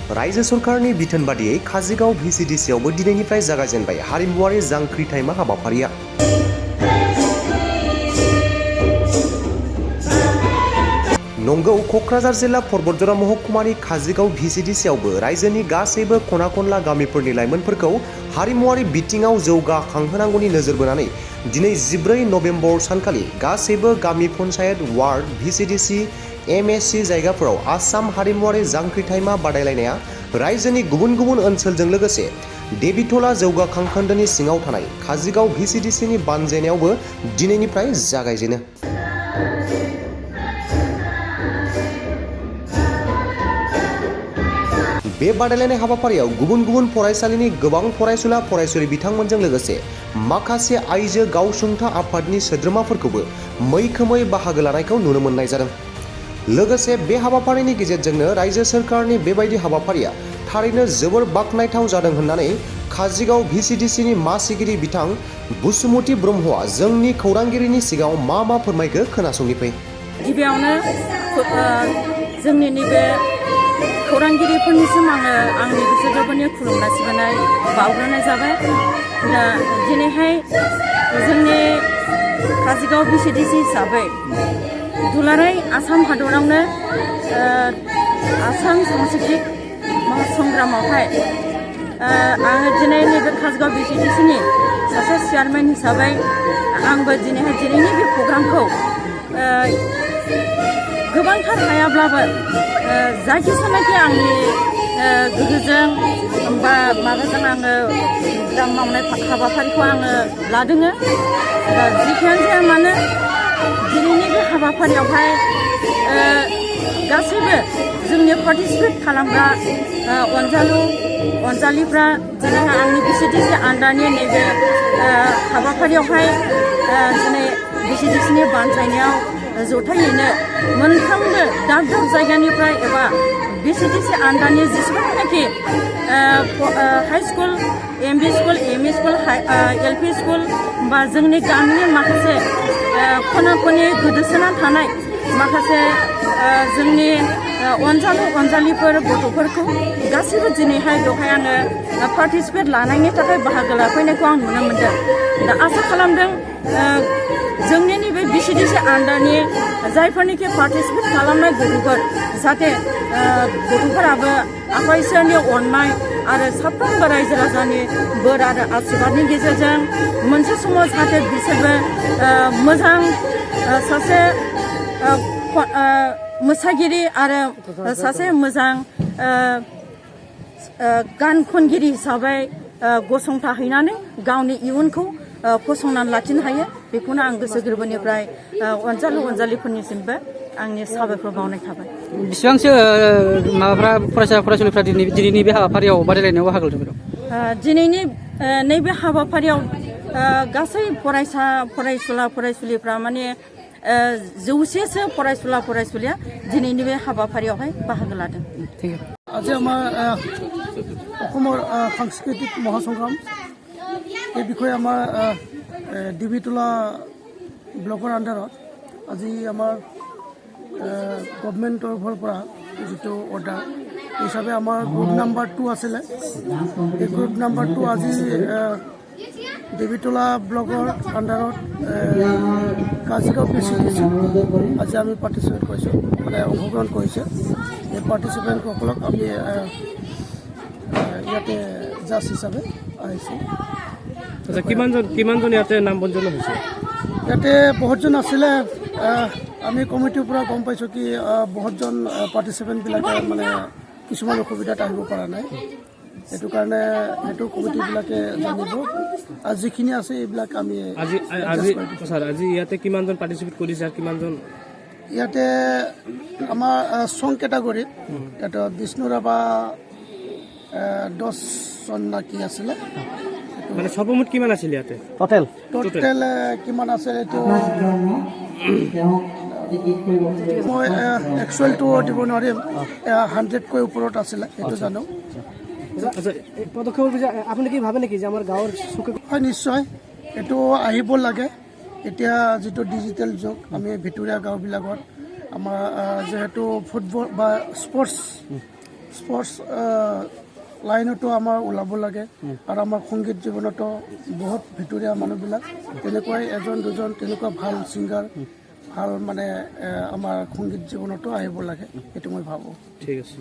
रायजो सरकारनि बिथोन बादियै काजिगाव VCDCआवबो दिनैनिफ्राय जागायजेनबाय हारिमुवारि जांख्रिथायमा हाबाफारिया। नंगौ, क'क्राझार जिल्ला परबतजरा महकुमानि काजिगाव VCDCआवबो रायजोनि गासैबो खना खनला गामिफोरनि लाइमोनफोरखौ हारिमुवारि बिथिङाव जौगाखांहोनांगौनि नोजोर बोनानै दिनै 14 नबेम्बर सानखालि गासैबो गामि पन्चायत वार्ड VCDC MSC जायगाफोराव आसाम हारिमुवारि जांख्रिथायमा बादायलायनाया रायजोनि गुबुन गुबुन ओनसोलजों लोगोसे देबिटला जौगाखां खोन्दोनि सिङाव थानाय काजिगाव VCDCनि बानजायनायावबो दिनैनिफ्राय जागायजेनो। बे बादायलायनाय हाबाफारियाव गुबुन गुबुन फरायसालिनि गोबां फरायसुला फरायसुलि बिथांमोनजों लोगोसे माखासे आइजो गावसुंथा आफादनि सोद्रोमाफोरखौबो मैखोमै बाहागो लानायखौ नुनो मोननाय जादों। लोगोसे बे हाबाफारिनि गेजेरजोंनो रायजो सोरखारनि बेबायदि हाबाफारिया थारैनो जोबोर बाख्नायथाव जादों होननानै काजिगाव VCDCनि मासिगिरि बिथां बुसुमति ब्रह्मआ जोंनि खौरांगिरिनि सिगाङाव मा फोरमायखो खोनासंनि फै। गिबियावनो जोंनि नैबे खौरांगिरिफोरनिसिम आंनि गोसो गोरबोनि खुलुमनाय सिबिनाय बावग्रोनाय जाबाय। दा दिनैहाय जोंनि काजिगाव VCDC हिसाबै दुलाराय आसाम हादरावनो आसाम सांस्कृतिक महासंग्रामावहाय आङो दिनै नैबे काजिगाव VCDCनि सासे चेयारमेन हिसाबै आंबो दिनैनि बे प्रग्रामखौ गोबांथार हायाब्लाबो जायखिजाया आंनि गोहोजों बा माबाजों आङो मावनाय हाबाफारिखौ आङो लादों। जिखियानो जाया मानो दिनैनि बे हाबाफारियावहाय गासैबो जोंनि पार्टिसिपेट खालामग्रा अनजालिफ्रा दिनैहाय आंनि VCDC आन्दारनि नैबे हाबाफारियावहाय दिनै VCDCनि बानजायनायाव जथायैनो मोनफ्रोमबो दाब दाब जायगानिफ्राय एबा VCDC आन्दारनि जेसेबांनाखि high school MB school ME school LP school बा जोंनि गामिनि माखासे खना खनि गोदोसोना थानाय माखासे जोंनि अनजालिफोर गथ'फोरखौ गासैबो दिनैहाय बेवहाय आङो पार्टिसिपेट लानायनि थाखाय बाहागो लाफैनायखौ आं नुनो मोनदों। दा आसा खालामदों जोंनि नैबे VCDC आन्दारनि जायफोरनिखि पार्टिसिपेट खालामनाय गथ'फोर जाहाथे गथ'फोराबो आफा इसोरनि अननाय आरो साफ्रोमबो रायजो राजानि बोर आरो आशीर्बादनि गेजेरजों मोनसे समाव जाहाथे बिसोरबो मोजां सासे मोसागिरि आरो सासे मोजां गान खनगिरि हिसाबै गसंथाहैनानै गावनि इयुनखौ फसंनानै लाखिनो हायो। बेखौनो आं गोसो गोरबोनिफ्राय अनजालिफोरनिसिमबो आंनि साबायखर बावनाय थाबाय। बेसेबांसो माबाफ्रा फरायसुलिफ्रा दिनैनि बे हाबाफारियाव बादायलायनायाव बाहागो लादों? दिनैनि नैबे हाबाफारियाव गासै फरायसुलिफ्रा माने 100सो फरायसुलिया दिनैनि बे हाबाफारियावहाय बाहागो लादों। আজি আমাৰ অসমৰ সাংস্কৃতিক মহাসংগ্ৰাম এই বিষয়ে আমাৰ ডিবিটলা ব্লকৰ আণ্ডাৰত আজি আমাৰ গভৰ্ণমেণ্টৰ পৰা যিটো অৰ্ডাৰ হিচাপে আমাৰ গ্ৰুপ নাম্বাৰ 2 আছিলে। এই গ্ৰুপ নাম্বাৰ 2 আজি দেবিটলা ব্লকৰ আণ্ডাৰত কাজিগাঁও VCDC আজি আমি পাৰ্টিচিপেট কৰিছোঁ, মানে অংশগ্ৰহণ কৰিছে। এই পাৰ্টিচিপেণ্টসকলক আমি ইয়াতে জাজ হিচাপে আহিছোঁ। কিমানজন ইয়াতে নাম পঞ্জীয়ন হৈছে? ইয়াতে বহুতজন আছিলে। আমি কমিটিৰ পৰা গম পাইছোঁ কি বহুতজন পাৰ্টিচিপেণ্টবিলাকে মানে কিছুমান অসুবিধাত আহিব পৰা নাই। সেইটো কাৰণে সেইটো কমিটিবিলাকে জানিব আৰু যিখিনি আছে এইবিলাক আমি আজি ইয়াতে কিমানজন পাৰ্টিচিপেট কৰিছে আৰু কিমানজন ইয়াতে আমাৰ সং কেটাগৰীত এটা বিষ্ণুৰাভা 10জন নাকি আছিলে। মানে সৰ্বমুঠ কিমান আছিল ইয়াতে টোটেল কিমান আছে এইটো মই একচুৱেলটো দিব নোৱাৰিম। 100কৈ ওপৰত আছিলে সেইটো জানো। পদক্ষেপ আপুনি কি ভাবে নেকি যে আমাৰ গাঁৱৰ হয়? নিশ্চয় এইটো আহিব লাগে। এতিয়া যেটো ডিজিটাল যুগ, আমি ভিতৰীয়া গাঁওবিলাকত আমাৰ যেহেতু ফুটবল বা স্পৰ্টছ স্পৰ্টছ লাইনতো আমাৰ ওলাব লাগে আৰু আমাৰ সংগীত জীৱনতো বহুত ভিতৰীয়া মানুহবিলাক তেনেকুৱাই এজন দুজন তেনেকুৱা ভাল ছিংগাৰ ভাল মানে আমাৰ সংগীত জীৱনতো আহিব লাগে এইটো মই ভাবোঁ ঠিক আছে